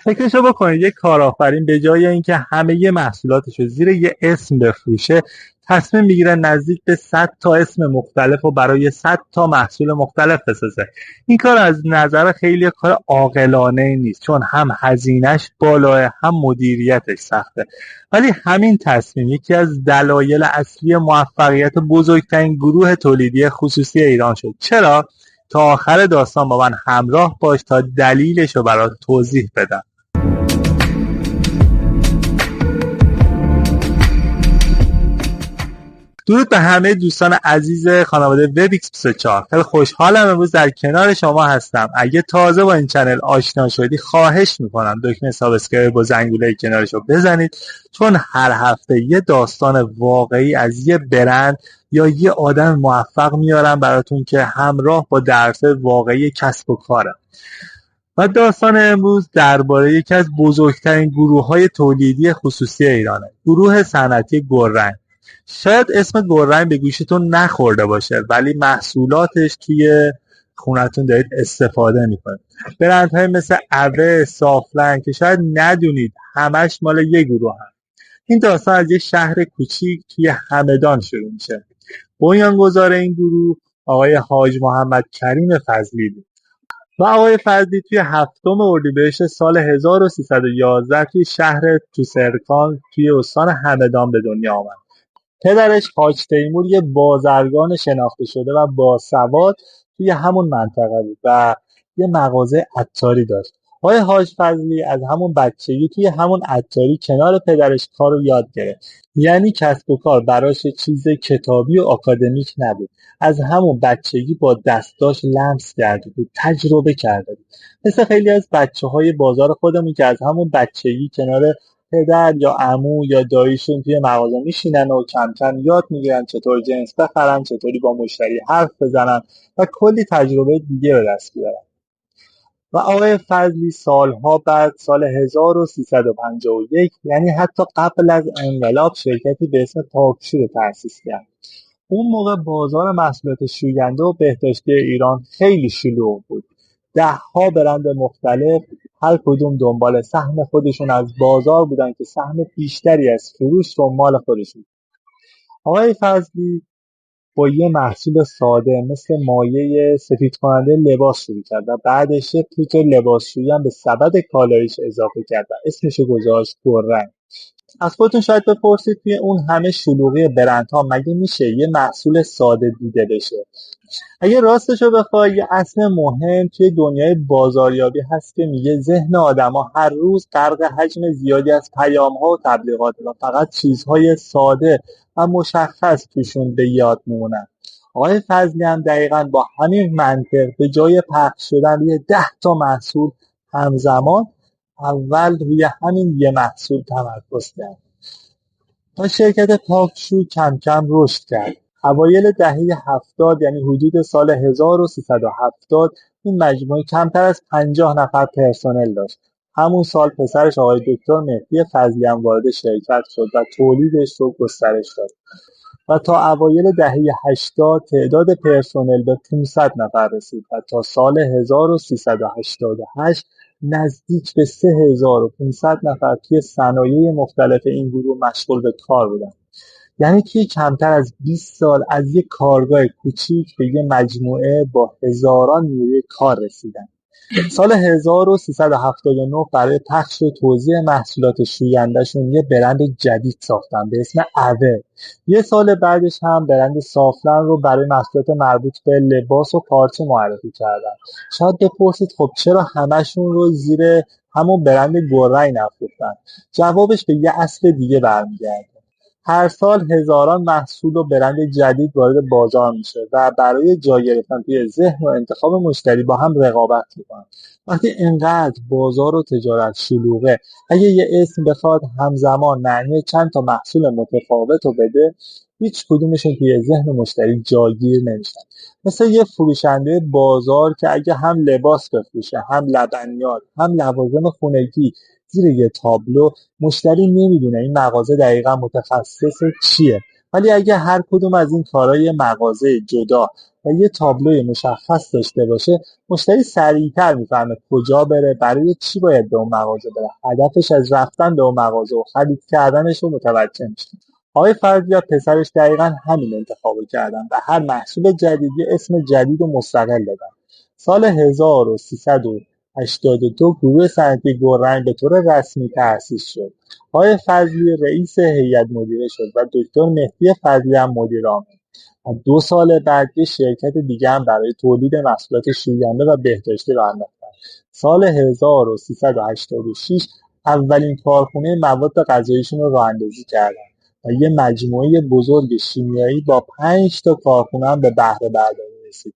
فکرشو بکنید یک کارآفرین به جای اینکه همه محصولاتشو زیر یه اسم بفروشه، تصمیم میگیره نزدیک به 100 تا اسم مختلف و برای 100 تا محصول مختلف بسازه. این کار از نظر خیلی کار عاقلانه نیست، چون هم هزینهش بالاه هم مدیریتش سخته. ولی همین تصمیم یکی از دلایل اصلی موفقیت بزرگترین گروه تولیدی خصوصی ایران شد. چرا؟ تا آخر داستان با من همراه باش تا دلیلش رو برات توضیح بدم. درود به همه دوستان عزیز خانواده وبیکس 24. خیلی خوشحالم امروز در کنار شما هستم. اگه تازه با این چنل آشنا شدی خواهش میکنم دکمه سابسکرایب با زنگوله کنارش رو بزنید، چون هر هفته یه داستان واقعی از یه برند یا یه آدم موفق میارم براتون که همراه با درس واقعی کسب و کاره. و داستان امروز درباره یکی از بزرگترین گروه‌های تولیدی خصوصی ایرانه، گروه صنعتی گلرنگ. شاید اسم گلرنگ به گوشتون نخورده باشه، ولی محصولاتش توی خونتون دارید استفاده میکنید. برندهای مثل اوه، سافلنگ که شاید ندونید همش مال یک گروه هم. این داستان از یک شهر کوچیک توی همدان شروع میشه. بنیانگذار این گروه آقای حاج محمد کریم فضلی بود و آقای فضلی توی 7 اردیبهشت سال 1311 توی شهر توسرکان توی استان همدان به دنیا آمد. پدرش حاج تیمور یه بازرگان شناخته شده و باسواد توی همون منطقه بود و یه مغازه عطاری داشت. آقای حاج فضلی از همون بچگی توی همون عطاری کنار پدرش کار رو یاد گرفت. یعنی کسب و کار براش چیز کتابی و آکادمیک نبود. از همون بچگی با دستاش لمس کرده بود، تجربه کرده بود. مثل خیلی از بچه‌های بازار خودمون که از همون بچگی کنار پدر یا عمو یا داییشون توی مغازه میشینن و کم کم یاد میگیرن چطور جنس بخرن، چطوری با مشتری حرف بزنن و کلی تجربه دیگه به دست بیارن. و آقای فضلی سالها بعد، سال 1351، یعنی حتی قبل از انقلاب، شرکتی به اسم پاکشور رو تأسیس کرد. اون موقع بازار محصولات شوینده و بهداشتی ایران خیلی شلوغ بود. 10 برند مختلف هر کدوم دنبال سهم خودشون از بازار بودن که سهم بیشتری از فروش رو مال خودشون. آقای فضلی با یه محصول ساده مثل مایع سفید کننده لباس شروع کرد و بعدش یه فیلتر لباسشویی هم به سبد کالایش اضافه کرد و اسمشو گذاشت گلرنگ. از خودتون شاید بپرسید توی اون همه شلوغی برندها مگه میشه یه محصول ساده دیده بشه؟ اگه راستشو بخوای، یه اصل مهم توی دنیای بازاریابی هست که میگه ذهن آدما هر روز غرق حجم زیادی از پیام‌ها و تبلیغاته و فقط چیزهای ساده و مشخص توشون به یاد میمونن. آقای فضلی هم دقیقاً با همین منطق به جای پخش شدن روی 10 تا محصول همزمان، اول روی همین یه محصول تمرکز کرد و شرکت پاکشو کم کم رشد کرد. اوایل دهه 70، یعنی حدود سال 1370، این مجموعه کمتر از 50 نفر پرسنل داشت. همون سال پسرش آقای دکتر مهدی فضلی هم وارد شرکت شد و تولیدش رو گسترش داد و تا اوایل دهه 80 تعداد پرسنل به 500 نفر رسید و تا سال 1388 نزدیک به 3500 نفر توی صنایع مختلف این گروه مشغول به کار بودند. یعنی توی کمتر از 20 سال از یک کارگاه کوچیک به یک مجموعه با هزاران نیروی کار رسیدن. سال 1379 برای پخش و توزیع محصولات شوینده‌شون یه برند جدید ساختن به اسم اوه. یه سال بعدش هم برند سافلن رو برای محصولات مربوط به لباس و پارچه معرفی کردن. شاید بپرسید خب چرا همشون رو زیر همون برند گلرنگ نفروختن؟ جوابش به یه اصل دیگه برمیگرده. هر سال هزاران محصول و برند جدید وارد بازار میشه و برای جا گرفتن توی ذهن و انتخاب مشتری با هم رقابت میکنن. وقتی اینقدر بازار و تجارت شلوغه، اگه یه اسم بخواد همزمان معنی چند تا محصول متفاوت رو بده، هیچ کدومشون توی ذهن مشتری جاگیر نمیشن. مثل یه فروشنده بازار که اگه هم لباس بفروشه، هم لبنیات، هم لوازم خونگی زیر یه تابلو، مشتری نمیدونه این مغازه دقیقا متخصص چیه. ولی اگه هر کدوم از این کارهای مغازه جدا و یه تابلوی مشخص داشته باشه، مشتری سریعتر میفهمه کجا بره، برای چی باید به اون مغازه بره، هدفش از رفتن به اون مغازه و خرید کردنش رو متوجه میشه. آقای فرضی و پسرش دقیقا همین انتخابو کردن و هر محصول جدیدی اسم جدید و مستقل دادن. سال 1382 گروه صنعتی گلرنگ به طور رسمی تأسیس شد. آقای فضلی رئیس هیئت مدیره شد و دکتر مهدی فضلی هم مدیر عامل. و 2 سال بعد یه شرکت دیگه هم برای تولید محصولات شوینده و بهداشتی راه انداختن. سال 1386 اولین کارخونه مواد غذاییشون رو راه اندازی کردن و یه مجموعه بزرگ شیمیایی با 5 تا کارخونه هم به بهره برداری رسید.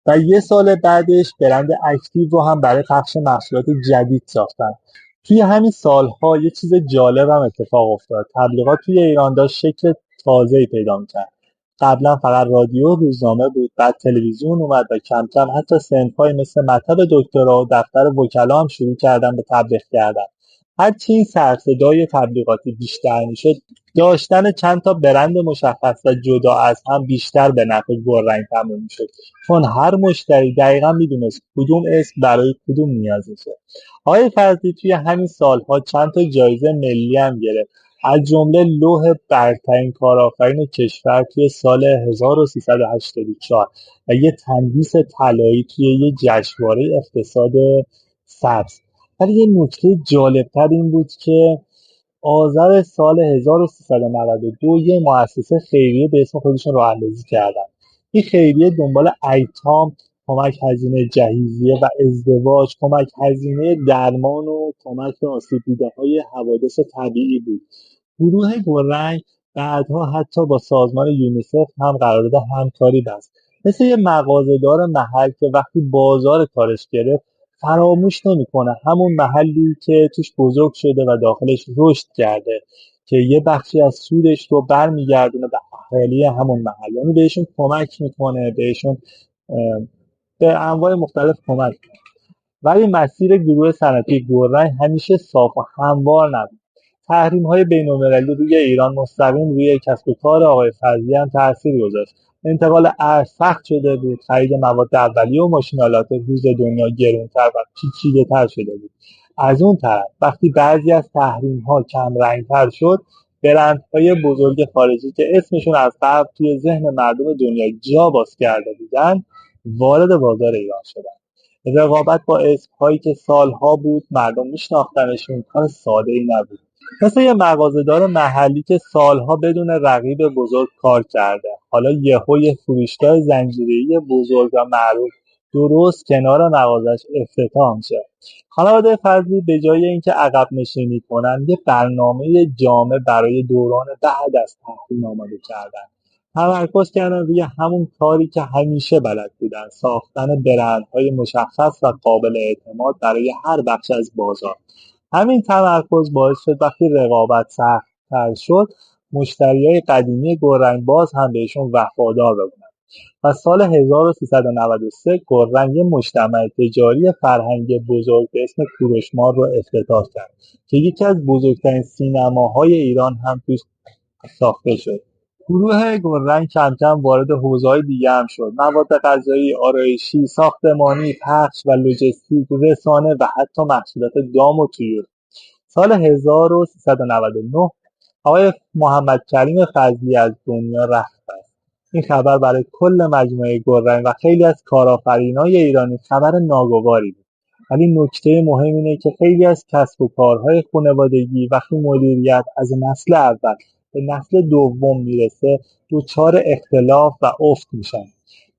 و یه سال بعدش برند اکتیو رو هم برای پخش محصولات جدید ساختن. توی همین سالها یه چیز جالب هم اتفاق افتاد. تبلیغات توی ایران داشت شکل تازه‌ای پیدا می‌کرد. قبلا فقط رادیو و روزنامه بود، بعد تلویزیون اومد و کم کم حتی صنف‌هایی مثل مطب دکترا و دفتر وکلا هم شروع کردن به تبلیغ کردن. هرچی این سر صدای تبلیغاتی بیشتر میشد، داشتن چند تا برند مشخص و جدا از هم بیشتر به نفع گلرنگ تموم میشد، چون هر مشتری دقیقا میدونست کدوم اسم برای کدوم نیازشه. آقای فضلی توی همین سالها چند تا جایزه ملی هم گرفت، از جمله لوح برترین کارآفرین کشور توی سال 1384 و یه تندیس طلایی توی یه جشنواره اقتصاد سبز. ولی یه نکته جالبتر این بود که آذر سال 1392 یه مؤسسه خیریه به اسم خودشون راه اندازی کردن. این خیریه دنبال ایتام، کمک هزینه جهیزیه و ازدواج، کمک هزینه درمان و کمک به آسیب دیده‌های حوادث طبیعی بود. گروه گلرنگ بعدها حتی با سازمان یونیسف هم قرارداد همکاری بست. مثل یه مغازه‌دار محل که وقتی بازار کارش گرفت فراموش نمیکنه همون محلی که توش بزرگ شده و داخلش رشد کرده، که یه بخشی از سودش رو برمیگردونه به اهالی همون محل، یعنی بهشون کمک میکنه، بهشون به انواع مختلف کمک میکنه. ولی مسیر گروه صنعتی گلرنگ همیشه صاف و هموار نبود. تحریم‌های بین‌المللی روی ایران مستقیم روی کسب و کار آقای فضلی هم تأثیر گذاشت. انتقال ارز سخت شده بود، خرید مواد اولیه و ماشین‌آلات روز دنیا گران‌تر و پیچیده‌تر شده بود. از اون طرف وقتی بعضی از تحریم‌ها کم‌رنگ‌تر شد، برندهای بزرگ خارجی که اسمشون از قبل توی ذهن مردم دنیا جا باز کرده بودن، وارد بازار ایران شدن. رقابت با اسم‌هایی که سالها بود مردم میشناختنشون کار ساده‌ای نبود. مثل یه مغازه‌دار محلی که سالها بدون رقیب بزرگ کار کرده، حالا یه فروشگاه زنجیره‌ای بزرگ و معروف درست کنار مغازش افتتاح میشه. خانواده فضلی به جای اینکه عقب نشینی کنن، یه برنامه جامع برای دوران بعد از تحریم آماده کردن. تمرکز کردن روی همون کاری که همیشه بلد بودن، ساختن برندهای مشخص و قابل اعتماد برای هر بخش از بازار. همین تمرکز باعث شد وقتی رقابت سخت‌تر شد، مشتریای قدیمی گلرنگ باز هم بهشون وفادار بمونن. و سال 1393 گلرنگ یه مجتمع تجاری فرهنگی بزرگ به اسم کوروشمار رو افتتاح کرد که یکی از بزرگترین سینماهای ایران هم توش ساخته شد. گروه گلرنگ کم کم وارد حوزه‌های دیگه هم شد: مواد غذایی، آرایشی، ساختمانی، پخش و لوجستیک، رسانه و حتی محصولات دام و طیور. سال 1399 آقای محمد کریم فضلی از دنیا رفت است. این خبر برای کل مجموعه گلرنگ و خیلی از کارآفرینای ایرانی خبر ناگواری بود. ولی نکته مهم اینه که خیلی از کسب و کارهای خانوادگی وقتی مدیریت از نسل اول به نسل دوم میرسه دچار اختلاف و افت میشن.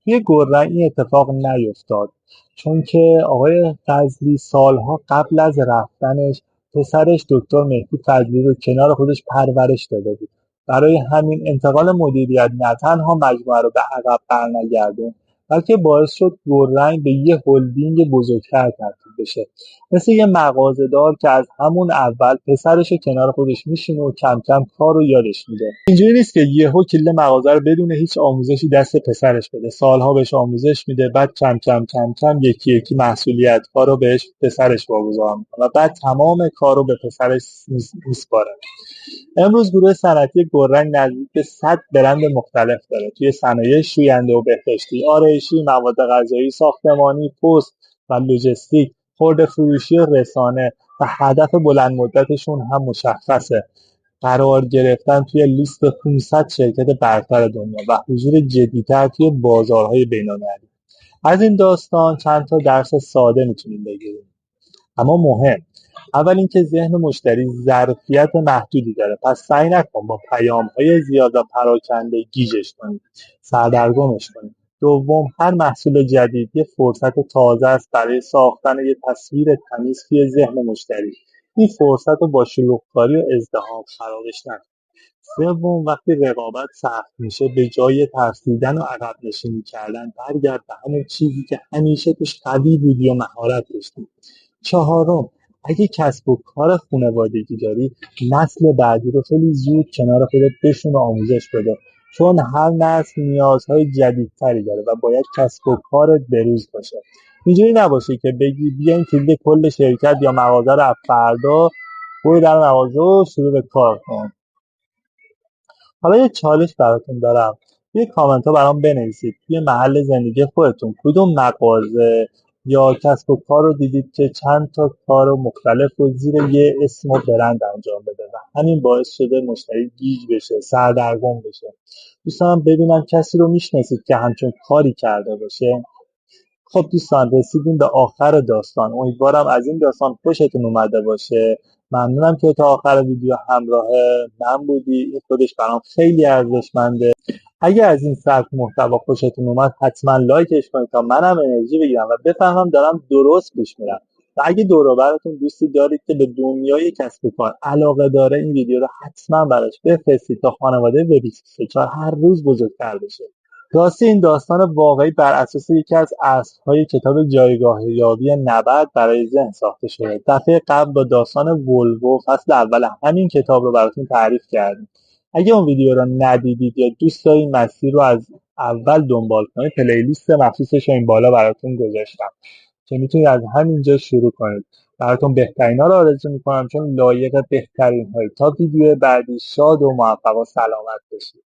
توی گلرنگ این اتفاق نیفتاد، چون که آقای فضلی سالها قبل از رفتنش پسرش دکتر مهدی فضلی رو کنار خودش پرورش داده بود. برای همین انتقال مدیریت نه تنها مجموعه رو به عقب برنگردون، بلکه باعث شد گلرنگ به یه هلدینگ بزرگتر تبدیل بشه. مثل یه مغازه‌دار که از همون اول پسرش رو کنار خودش میشینه و کم کم کار رو یادش میده. اینجوری نیست که یهو کلید مغازه رو بدون هیچ آموزشی دست پسرش بده. سالها بهش آموزش میده، بعد کم کم کم کم یکی یکی مسئولیت ها رو بهش پسرش واگذار میکنه و بعد تمام کار رو به پسرش میسپاره. امروز گروه صنعتی گلرنگ نزدیک به 100 برند مختلف داره توی صنایع شوینده و بهداشتی، آرایشی، مواد غذایی، ساختمانی، پست و لوجستیک، خرده فروشی و رسانه و هدف بلند مدتشون هم مشخصه: قرار گرفتن توی لیست 500 شرکت برتر دنیا و حضور جدی‌تر توی بازارهای بین‌المللی. از این داستان چند تا درس ساده میتونیم بگیریم، اما مهم. اول اینکه ذهن مشتری ظرفیت محدودی داره، پس سعی نکن با پیام‌های زیاد و پراکنده گیجش کنی، سردرگمش کنی. دوم، هر محصول جدید یه فرصت تازه است برای ساختن یه تصویر تمیز توی ذهن مشتری. این فرصت رو با شلوغ‌کاری و ازدحام خرابش نکن. سوم، وقتی رقابت سخت میشه به جای ترسیدن و عقب نشینی کردن برگرد به همون چیزی که همیشه توش قوی بودی و مهارت داشتی. چهارم، اگه کسب و کار خانوادگی داری، نسل بعدی رو خیلی زود کنار خودت بشون و آموزش بده، چون هر نسل نیازهای جدیدتری داره و باید کسب و کارت بروز باشه. اینجوری نباشه که بگی بیا این کلید کل شرکت یا مغازه رو از فردا برو در مغازه و شروع به کار کن. حالا یه چالش براتون دارم. توی کامنت ها برام بنویسید توی محل زندگی خودتون کدوم مغازه یا کسب و کار رو دیدید که چند تا کار مختلف رو زیر یه اسم و برند انجام بده و همین باعث شده مشتری گیج بشه، سردرگم بشه. دوست دارم ببینم کسی رو میشناسید که همچون کاری کرده باشه. خب دوستان، رسیدیم به آخر داستان. امیدوارم از این داستان خوشتون اومده باشه. ممنونم که تا آخر ویدیو همراه من بودی. این خودش برام خیلی ارزشمنده. اگه از این سبک محتوا خوشتون اومد حتما لایکش کنید تا منم انرژی بگیرم و بفهمم دارم درست پیش میرم. و اگه دور و براتون دوستی دارید که به دنیای کسب و کار علاقه داره، این ویدیو رو حتما براش بفرستید تا خانواده وب24 هر روز بزرگتر بشه. راستی این داستان واقعی بر اساس یکی از اصل‌های کتاب جایگاه یابی نبرد برای ذهن ساخته شده. دفعه قبل با داستان ولوو فصل اول همین کتاب رو براتون تعریف کردیم. اگه اون ویدیو رو ندیدید یا دوست دارید مسیر رو از اول دنبال کنید، پلیلیست مخصوصش رو این بالا براتون گذاشتم که میتونید از همینجا شروع کنید. براتون بهترینا رو آرزو میکنم چون لایق بهترین های. تا ویدیو بعدی شاد و موفق و سلامت باشید.